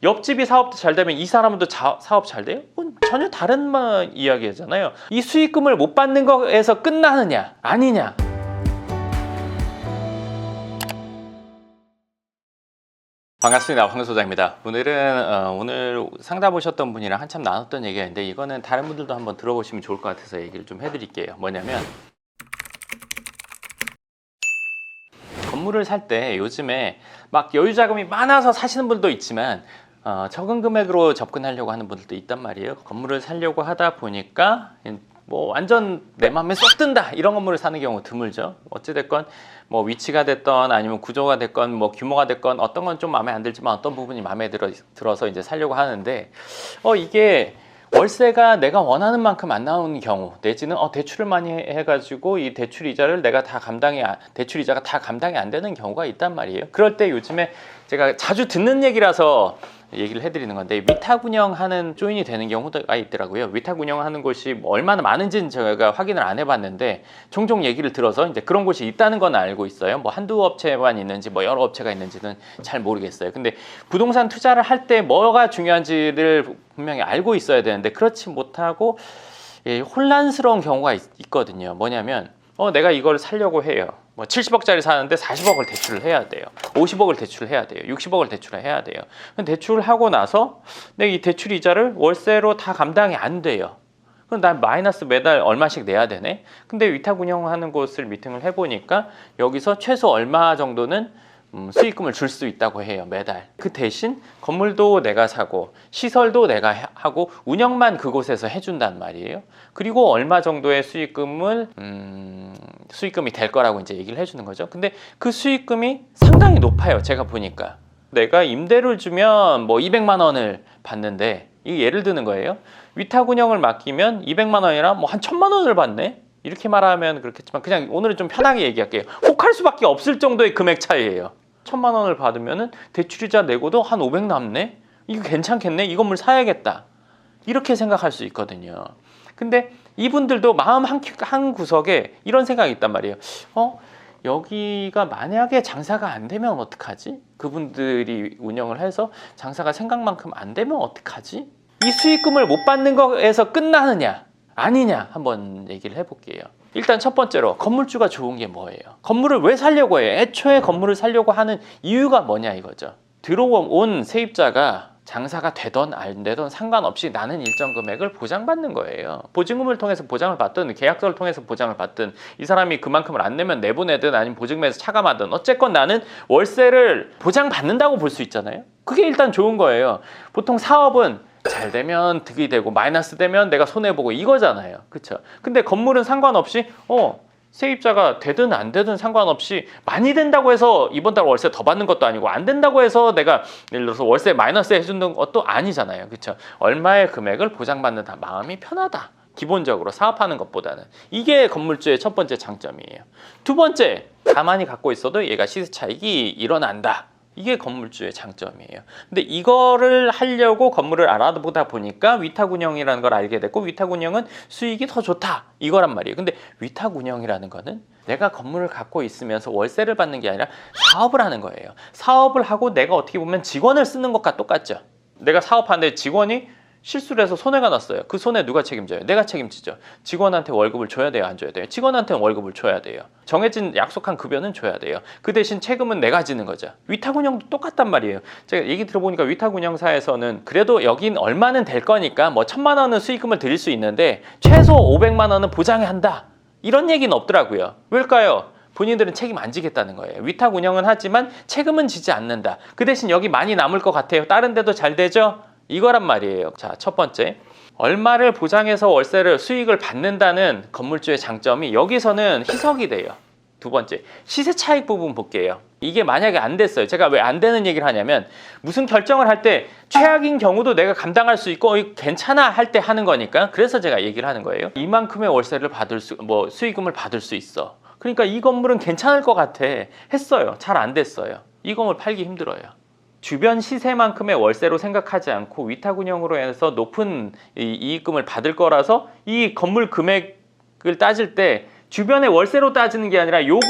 옆집이 사업도 잘 되면 이 사람도 사업 잘 돼요? 그건 전혀 다른 이야기잖아요. 이 수익금을 못 받는 거에서 끝나느냐 아니냐. 반갑습니다. 황 소장입니다. 오늘 상담 오셨던 분이랑 한참 나눴던 얘기가 있는데, 이거는 다른 분들도 한번 들어보시면 좋을 것 같아서 얘기를 좀 해드릴게요. 뭐냐면, 건물을 살 때 요즘에 막 여유 자금이 많아서 사시는 분도 있지만 적은 금액으로 접근하려고 하는 분들도 있단 말이에요. 건물을 사려고 하다 보니까 뭐 완전 내 맘에 쏙 든다 이런 건물을 사는 경우 드물죠. 어찌됐건 뭐 위치가 됐건 아니면 구조가 됐건 뭐 규모가 됐건 어떤 건 좀 마음에 안 들지만 어떤 부분이 마음에 들어서 이제 사려고 하는데, 이게 월세가 내가 원하는 만큼 안 나오는 경우, 내지는 대출을 많이 해가지고 이 대출 이자를 내가 대출 이자가 다 감당이 안 되는 경우가 있단 말이에요. 그럴 때 요즘에 제가 자주 듣는 얘기라서 얘기를 해드리는 건데, 위탁 운영하는 조인이 되는 경우가 있더라고요. 위탁 운영하는 곳이 뭐 얼마나 많은지는 제가 확인을 안 해봤는데, 종종 얘기를 들어서 이제 그런 곳이 있다는 건 알고 있어요. 뭐 한두 업체만 있는지 뭐 여러 업체가 있는지는 잘 모르겠어요. 근데 부동산 투자를 할 때 뭐가 중요한지를 분명히 알고 있어야 되는데, 그렇지 못하고 혼란스러운 경우가 있거든요. 뭐냐면 내가 이걸 사려고 해요. 뭐 70억짜리 사는데 40억을 대출을 해야 돼요. 50억을 대출을 해야 돼요. 60억을 대출을 해야 돼요. 대출을 하고 나서 내가 이 대출 이자를 월세로 다 감당이 안 돼요. 그럼 난 마이너스 매달 얼마씩 내야 되네. 근데 위탁 운영하는 곳을 미팅을 해보니까 여기서 최소 얼마 정도는 수익금을 줄 수 있다고 해요, 매달. 그 대신 건물도 내가 사고 시설도 내가 하고 운영만 그곳에서 해준단 말이에요. 그리고 얼마 정도의 수익금이 될 거라고 이제 얘기를 해주는 거죠. 근데 그 수익금이 상당히 높아요. 제가 보니까 내가 임대를 주면 뭐 200만 원을 받는데, 이게 예를 드는 거예요. 위탁 운영을 맡기면 200만 원이나 뭐 한 1000만 원을 받네. 이렇게 말하면 그렇겠지만 그냥 오늘은 좀 편하게 얘기할게요. 혹할 수밖에 없을 정도의 금액 차이예요. 1000만 원을 받으면 대출이자 내고도 한 500 남네? 이거 괜찮겠네? 이 건물 사야겠다. 이렇게 생각할 수 있거든요. 근데 이분들도 마음 한 구석에 이런 생각이 있단 말이에요. 여기가 만약에 장사가 안 되면 어떡하지? 그분들이 운영을 해서 장사가 생각만큼 안 되면 어떡하지? 이 수익금을 못 받는 거에서 끝나느냐 아니냐 한번 얘기를 해볼게요. 일단 첫 번째로 건물주가 좋은 게 뭐예요? 건물을 왜 사려고 해요? 애초에 건물을 사려고 하는 이유가 뭐냐 이거죠. 들어온 세입자가 장사가 되던 안 되던 상관없이 나는 일정 금액을 보장받는 거예요. 보증금을 통해서 보장을 받든 계약서를 통해서 보장을 받든, 이 사람이 그만큼을 안 내면 내보내든 아니면 보증금에서 차감하든, 어쨌건 나는 월세를 보장받는다고 볼 수 있잖아요. 그게 일단 좋은 거예요. 보통 사업은 잘 되면 득이 되고 마이너스 되면 내가 손해보고 이거잖아요. 그쵸? 근데 건물은 상관없이 세입자가 되든 안 되든 상관없이 많이 된다고 해서 이번 달 월세 더 받는 것도 아니고, 안 된다고 해서 내가 예를 들어서 월세 마이너스 해주는 것도 아니잖아요. 그쵸? 얼마의 금액을 보장받는다. 마음이 편하다. 기본적으로 사업하는 것보다는. 이게 건물주의 첫 번째 장점이에요. 두 번째, 가만히 갖고 있어도 얘가 시세 차익이 일어난다. 이게 건물주의 장점이에요. 근데 이거를 하려고 건물을 알아보다 보니까 위탁 운영이라는 걸 알게 됐고, 위탁 운영은 수익이 더 좋다 이거란 말이에요. 근데 위탁 운영이라는 거는 내가 건물을 갖고 있으면서 월세를 받는 게 아니라 사업을 하는 거예요. 사업을 하고 내가 어떻게 보면 직원을 쓰는 것과 똑같죠. 내가 사업하는데 직원이 실수를 해서 손해가 났어요. 그 손해 누가 책임져요? 내가 책임지죠. 직원한테 월급을 줘야 돼요? 안 줘야 돼요? 직원한테는 월급을 줘야 돼요. 정해진 약속한 급여는 줘야 돼요. 그 대신 책임은 내가 지는 거죠. 위탁 운영도 똑같단 말이에요. 제가 얘기 들어보니까 위탁 운영사에서는 그래도 여긴 얼마는 될 거니까 뭐 1000만 원은 수익금을 드릴 수 있는데 최소 500만 원은 보장한다. 이런 얘기는 없더라고요. 왜일까요? 본인들은 책임 안 지겠다는 거예요. 위탁 운영은 하지만 책임은 지지 않는다. 그 대신 여기 많이 남을 것 같아요. 다른 데도 잘 되죠? 이거란 말이에요. 자, 첫 번째, 얼마를 보장해서 월세를 수익을 받는다는 건물주의 장점이 여기서는 희석이 돼요. 두 번째, 시세 차익 부분 볼게요. 이게 만약에 안 됐어요. 제가 왜 안 되는 얘기를 하냐면, 무슨 결정을 할 때 최악인 경우도 내가 감당할 수 있고 괜찮아 할 때 하는 거니까, 그래서 제가 얘기를 하는 거예요. 이만큼의 월세를 수익금을 받을 수 있어. 그러니까 이 건물은 괜찮을 것 같아 했어요. 잘 안 됐어요. 이 건물 팔기 힘들어요. 주변 시세만큼의 월세로 생각하지 않고 위탁 운영으로 해서 높은 이익금을 받을 거라서 이 건물 금액을 따질 때 주변의 월세로 따지는 게 아니라 요거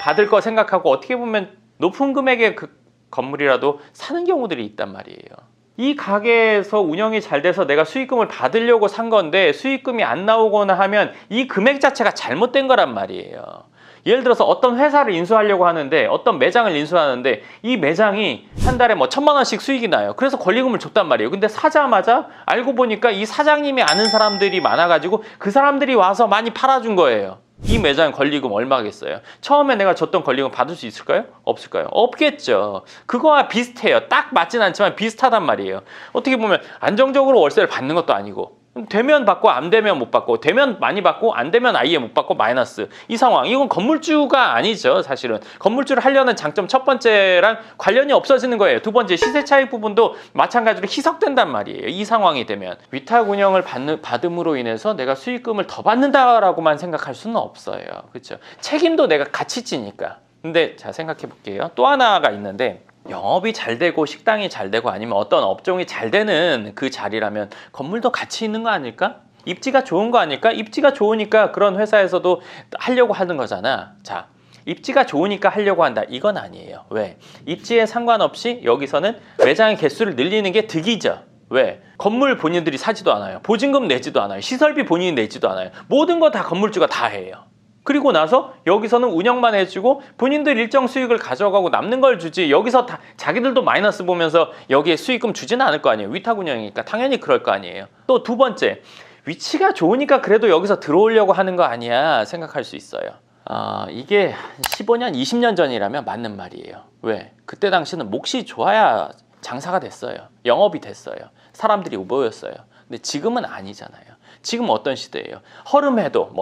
받을 거 생각하고 어떻게 보면 높은 금액의 그 건물이라도 사는 경우들이 있단 말이에요. 이 가게에서 운영이 잘 돼서 내가 수익금을 받으려고 산 건데 수익금이 안 나오거나 하면 이 금액 자체가 잘못된 거란 말이에요. 예를 들어서 어떤 회사를 인수하려고 하는데 어떤 매장을 인수하는데 이 매장이 한 달에 뭐 1,000만 원씩 수익이 나요. 그래서 권리금을 줬단 말이에요. 근데 사자마자 알고 보니까 이 사장님이 아는 사람들이 많아가지고 그 사람들이 와서 많이 팔아준 거예요. 이 매장 권리금 얼마겠어요? 처음에 내가 줬던 권리금 받을 수 있을까요? 없을까요? 없겠죠. 그거와 비슷해요. 딱 맞진 않지만 비슷하단 말이에요. 어떻게 보면 안정적으로 월세를 받는 것도 아니고 되면 받고 안 되면 못 받고 되면 많이 받고 안 되면 아예 못 받고 마이너스 이 상황. 이건 건물주가 아니죠. 사실은 건물주를 하려는 장점 첫 번째랑 관련이 없어지는 거예요. 두 번째 시세 차익 부분도 마찬가지로 희석된단 말이에요. 이 상황이 되면 위탁 운영을 받음으로 인해서 내가 수익금을 더 받는다라고만 생각할 수는 없어요. 그렇죠? 책임도 내가 같이 지니까. 근데 자 생각해 볼게요. 또 하나가 있는데 영업이 잘 되고 식당이 잘 되고 아니면 어떤 업종이 잘 되는 그 자리라면 건물도 같이 있는 거 아닐까? 입지가 좋은 거 아닐까? 입지가 좋으니까 그런 회사에서도 하려고 하는 거잖아. 자, 입지가 좋으니까 하려고 한다. 이건 아니에요. 왜? 입지에 상관없이 여기서는 매장의 개수를 늘리는 게 득이죠. 왜? 건물 본인들이 사지도 않아요. 보증금 내지도 않아요. 시설비 본인이 내지도 않아요. 모든 거 다 건물주가 다 해요. 그리고 나서 여기서는 운영만 해주고 본인들 일정 수익을 가져가고 남는 걸 주지 여기서 다 자기들도 마이너스 보면서 여기에 수익금 주지는 않을 거 아니에요. 위탁 운영이니까 당연히 그럴 거 아니에요. 또 두 번째, 위치가 좋으니까 그래도 여기서 들어오려고 하는 거 아니야 생각할 수 있어요. 이게 15년, 20년 전이라면 맞는 말이에요. 왜? 그때 당시는 몫이 좋아야 장사가 됐어요. 영업이 됐어요. 사람들이 모였어요. 근데 지금은 아니잖아요. 지금 어떤 시대예요? 허름해도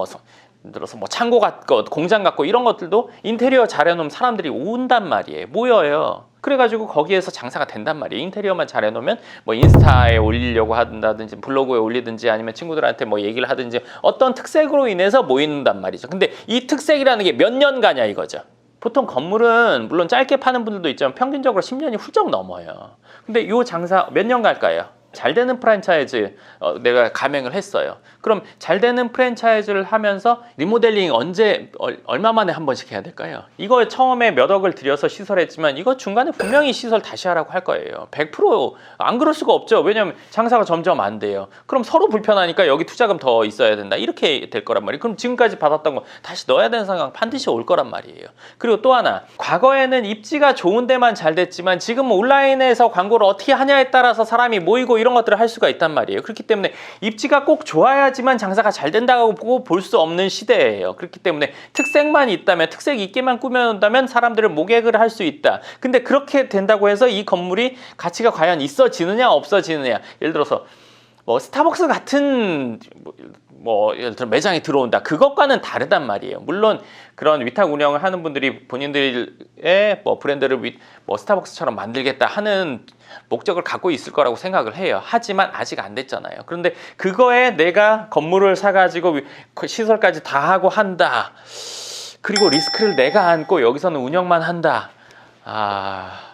예를 들어서 뭐 창고 같고 공장 같고 이런 것들도 인테리어 잘해놓으면 사람들이 온단 말이에요. 모여요. 그래가지고 거기에서 장사가 된단 말이에요. 인테리어만 잘해놓으면 뭐 인스타에 올리려고 한다든지 블로그에 올리든지 아니면 친구들한테 뭐 얘기를 하든지 어떤 특색으로 인해서 모인단 말이죠. 근데 이 특색이라는 게 몇 년가냐 이거죠. 보통 건물은 물론 짧게 파는 분들도 있지만 평균적으로 10년이 훌쩍 넘어요. 근데 이 장사 몇 년 갈까요? 잘 되는 프랜차이즈 내가 가맹을 했어요. 그럼 잘 되는 프랜차이즈를 하면서 리모델링 언제 얼마 만에 한 번씩 해야 될까요? 이거 처음에 몇 억을 들여서 시설했지만 이거 중간에 분명히 시설 다시 하라고 할 거예요. 100%안 그럴 수가 없죠. 왜냐하면 장사가 점점 안 돼요. 그럼 서로 불편하니까 여기 투자금 더 있어야 된다. 이렇게 될 거란 말이에요. 그럼 지금까지 받았던 거 다시 넣어야 되는 상황 반드시 올 거란 말이에요. 그리고 또 하나, 과거에는 입지가 좋은 데만 잘 됐지만 지금 온라인에서 광고를 어떻게 하냐에 따라서 사람이 모이고 이런 것들을 할 수가 있단 말이에요. 그렇기 때문에 입지가 꼭 좋아야지만 장사가 잘 된다고 볼 수 없는 시대예요. 그렇기 때문에 특색만 있다면, 특색 있게만 꾸며놓는다면 사람들을 모객을 할 수 있다. 근데 그렇게 된다고 해서 이 건물이 가치가 과연 있어지느냐 없어지느냐. 예를 들어서 뭐 스타벅스 같은 예를 들어 매장이 들어온다. 그것과는 다르단 말이에요. 물론 그런 위탁 운영을 하는 분들이 본인들의 뭐 브랜드를 스타벅스처럼 만들겠다 하는 목적을 갖고 있을 거라고 생각을 해요. 하지만 아직 안 됐잖아요. 그런데 그거에 내가 건물을 사가지고 시설까지 다 하고 한다. 그리고 리스크를 내가 안고 여기서는 운영만 한다.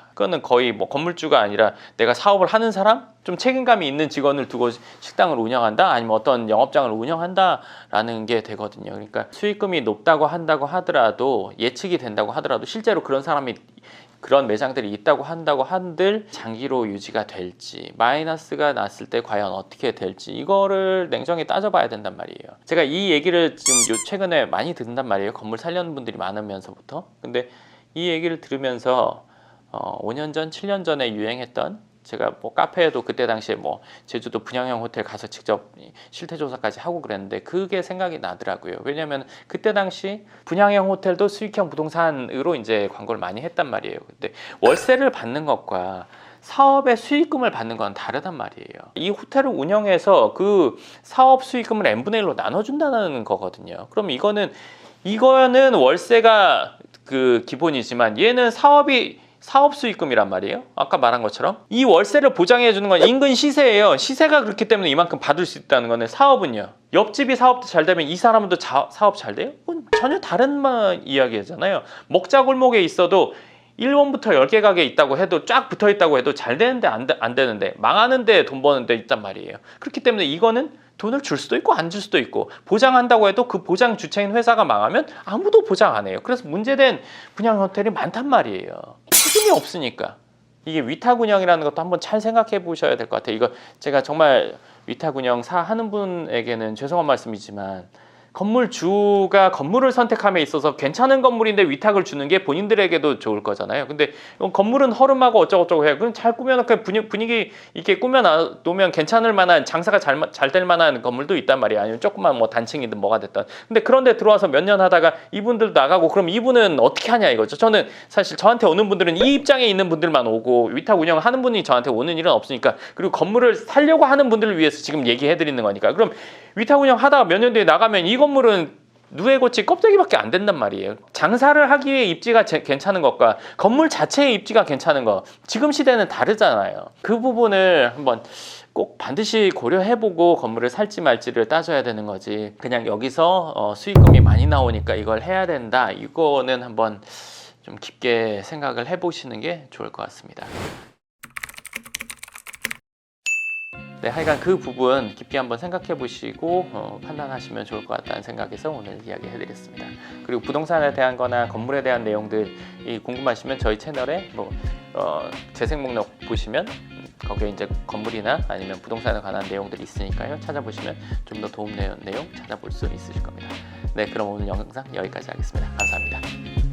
그거는 거의 뭐 건물주가 아니라 내가 사업을 하는 사람? 좀 책임감이 있는 직원을 두고 식당을 운영한다? 아니면 어떤 영업장을 운영한다라는 게 되거든요. 그러니까 수익금이 높다고 한다고 하더라도 예측이 된다고 하더라도 실제로 그런 사람이 그런 매장들이 있다고 한다고 한들 장기로 유지가 될지 마이너스가 났을 때 과연 어떻게 될지 이거를 냉정히 따져봐야 된단 말이에요. 제가 이 얘기를 지금 최근에 많이 듣는단 말이에요. 건물 살려는 분들이 많으면서부터. 근데 이 얘기를 들으면서 5년 전, 7년 전에 유행했던 제가 뭐 카페에도 그때 당시에 뭐 제주도 분양형 호텔 가서 직접 실태 조사까지 하고 그랬는데 그게 생각이 나더라고요. 왜냐하면 그때 당시 분양형 호텔도 수익형 부동산으로 이제 광고를 많이 했단 말이에요. 근데 월세를 받는 것과 사업의 수익금을 받는 건 다르단 말이에요. 이 호텔을 운영해서 그 사업 수익금을 n분의 1로 나눠준다는 거거든요. 그럼 이거는 월세가 그 기본이지만 얘는 사업 수익금이란 말이에요. 아까 말한 것처럼 이 월세를 보장해 주는 건 인근 시세예요. 시세가 그렇기 때문에 이만큼 받을 수 있다는 거는 사업은요. 옆집이 사업도 잘 되면 이 사람도 사업 잘 돼요? 그건 전혀 다른 이야기잖아요. 먹자골목에 있어도 1원부터 10개 가게 있다고 해도 쫙 붙어 있다고 해도 잘 되는데 안 되는데 망하는데 돈 버는 데 있단 말이에요. 그렇기 때문에 이거는 돈을 줄 수도 있고 안 줄 수도 있고 보장한다고 해도 그 보장 주체인 회사가 망하면 아무도 보장 안 해요. 그래서 문제된 분양 호텔이 많단 말이에요. 책임이 없으니까. 이게 위탁운영이라는 것도 한번 잘 생각해 보셔야 될 것 같아요. 이거 제가 정말 위탁운영 하는 분에게는 죄송한 말씀이지만 건물주가 건물을 선택함에 있어서 괜찮은 건물인데 위탁을 주는 게 본인들에게도 좋을 거잖아요. 근데 건물은 허름하고 어쩌고저쩌고 해요. 그럼 잘 꾸며놓고 분위기 있게 꾸며놓으면 괜찮을 만한 장사가 잘 될 만한 건물도 있단 말이에요. 아니면 조그만 뭐 단층이든 뭐가 됐든. 근데 그런데 들어와서 몇 년 하다가 이분들도 나가고 그럼 이분은 어떻게 하냐 이거죠. 저는 사실 저한테 오는 분들은 이 입장에 있는 분들만 오고 위탁 운영하는 분이 저한테 오는 일은 없으니까 그리고 건물을 살려고 하는 분들을 위해서 지금 얘기해 드리는 거니까 그럼 위탁 운영 하다가 몇 년 뒤에 나가면 이 건물은 누에고치 껍데기밖에 안 된단 말이에요. 장사를 하기에 입지가 괜찮은 것과 건물 자체의 입지가 괜찮은 것 지금 시대는 다르잖아요. 그 부분을 한번 꼭 반드시 고려해보고 건물을 살지 말지를 따져야 되는 거지 그냥 여기서 수익금이 많이 나오니까 이걸 해야 된다 이거는 한번 좀 깊게 생각을 해보시는 게 좋을 것 같습니다. 네, 하여간 그 부분 깊게 한번 생각해 보시고 판단하시면 좋을 것 같다는 생각에서 오늘 이야기 해드렸습니다. 그리고 부동산에 대한 거나 건물에 대한 내용들이 궁금하시면 저희 채널에 재생 목록 보시면 거기에 이제 건물이나 아니면 부동산에 관한 내용들이 있으니까요. 찾아보시면 좀 더 도움되는 내용 찾아볼 수 있으실 겁니다. 네, 그럼 오늘 영상 여기까지 하겠습니다. 감사합니다.